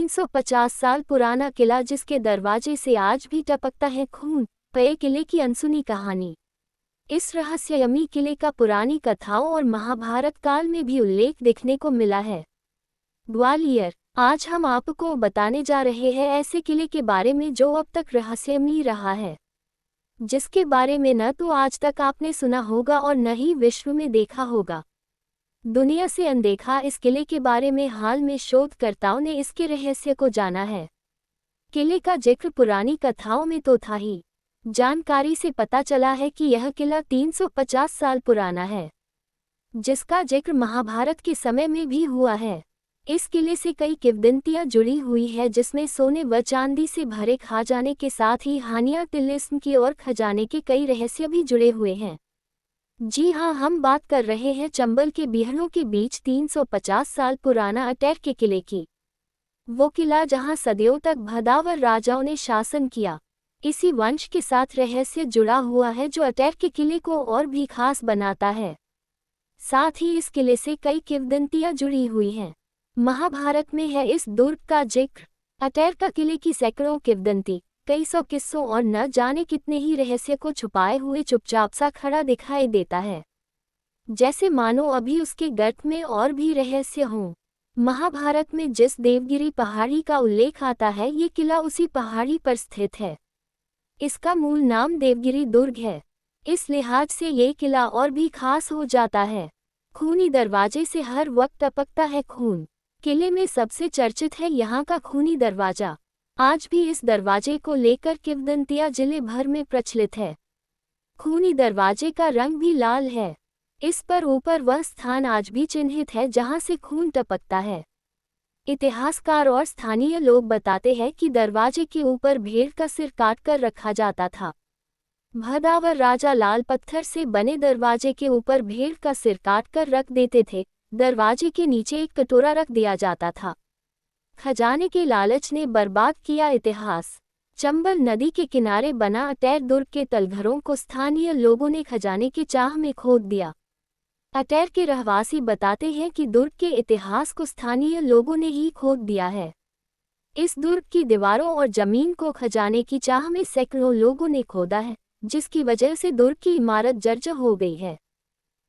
350 साल पुराना किला जिसके दरवाजे से आज भी टपकता है खून। पे किले की अनसुनी कहानी। इस रहस्यमयी किले का पुरानी कथाओं और महाभारत काल में भी उल्लेख देखने को मिला है। ग्वालियर। आज हम आपको बताने जा रहे हैं ऐसे किले के बारे में जो अब तक रहस्यमयी रहा है, जिसके बारे में न तो आज तक आपने सुना होगा और न ही विश्व में देखा होगा। दुनिया से अनदेखा इस किले के बारे में हाल में शोधकर्ताओं ने इसके रहस्य को जाना है। किले का जिक्र पुरानी कथाओं में तो था ही, जानकारी से पता चला है कि यह किला 350 साल पुराना है, जिसका जिक्र महाभारत के समय में भी हुआ है। इस किले से कई किंवदंतियां जुड़ी हुई है, जिसमें सोने व चांदी से भरे खजाने के साथ ही हानिया तिलिस्म की और खजाने के कई रहस्य भी जुड़े हुए हैं। जी हाँ, हम बात कर रहे हैं चंबल के बीहड़ों के बीच 350 साल पुराना अटैर के किले की। वो किला जहाँ सदियों तक भदावर राजाओं ने शासन किया। इसी वंश के साथ रहस्य जुड़ा हुआ है जो अटैर के किले को और भी खास बनाता है। साथ ही इस किले से कई किंवदंतियां जुड़ी हुई हैं। महाभारत में है इस दुर्ग का जिक्र। अटैर का किले की सैकड़ों किंवदंती, कई सौ किस्सों और न जाने कितने ही रहस्य को छुपाए हुए चुपचाप सा खड़ा दिखाई देता है, जैसे मानो अभी उसके गर्त में और भी रहस्य हों। महाभारत में जिस देवगिरी पहाड़ी का उल्लेख आता है, ये किला उसी पहाड़ी पर स्थित है। इसका मूल नाम देवगिरी दुर्ग है। इस लिहाज से ये किला और भी खास हो जाता है। खूनी दरवाजे से हर वक्त टपकता है खून। किले में सबसे चर्चित है यहाँ का खूनी दरवाजा। आज भी इस दरवाजे को लेकर किंवदंतियां जिले भर में प्रचलित है। खूनी दरवाजे का रंग भी लाल है। इस पर ऊपर वह स्थान आज भी चिन्हित है जहां से खून टपकता है। इतिहासकार और स्थानीय लोग बताते हैं कि दरवाजे के ऊपर भेड़ का सिर काटकर रखा जाता था। भदावर राजा लाल पत्थर से बने दरवाजे के ऊपर भेड़ का सिर काटकर रख देते थे। दरवाजे के नीचे एक कटोरा रख दिया जाता था। खजाने के लालच ने बर्बाद किया इतिहास। चंबल नदी के किनारे बना अटैर दुर्ग के तलघरों को स्थानीय लोगों ने खजाने की चाह में खोद दिया। अटैर के रहवासी बताते हैं कि दुर्ग के इतिहास को स्थानीय लोगों ने ही खोद दिया है। इस दुर्ग की दीवारों और जमीन को खजाने की चाह में सैकड़ों लोगों ने खोदा है, जिसकी वजह से दुर्ग की इमारत जर्जर हो गई है।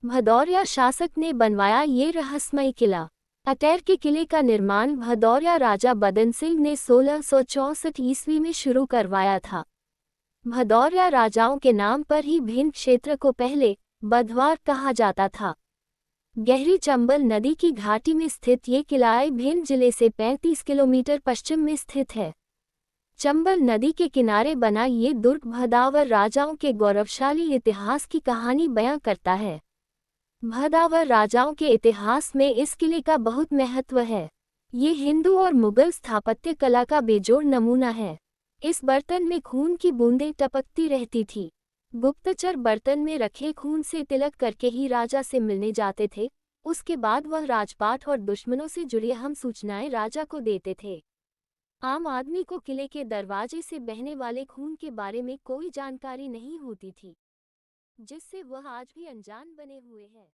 भदौरिया शासक ने बनवाया ये रहस्यमय किला। अटैर के किले का निर्माण भदौरिया राजा बदन सिंह ने 1664 ईस्वी में शुरू करवाया था। भदौरिया राजाओं के नाम पर ही भिंड क्षेत्र को पहले बधवार कहा जाता था। गहरी चंबल नदी की घाटी में स्थित ये किला भिंड जिले से 35 किलोमीटर पश्चिम में स्थित है। चंबल नदी के किनारे बना ये दुर्ग भदावर राजाओं के गौरवशाली इतिहास की कहानी बयां करता है। भदावर राजाओं के इतिहास में इस किले का बहुत महत्व है। ये हिंदू और मुगल स्थापत्य कला का बेजोड़ नमूना है। इस बर्तन में खून की बूंदें टपकती रहती थी। गुप्तचर बर्तन में रखे खून से तिलक करके ही राजा से मिलने जाते थे। उसके बाद वह राजपाट और दुश्मनों से जुड़ी अहम सूचनाएं राजा को देते थे। आम आदमी को किले के दरवाजे से बहने वाले खून के बारे में कोई जानकारी नहीं होती थी, जिससे वह आज भी अनजान बने हुए है।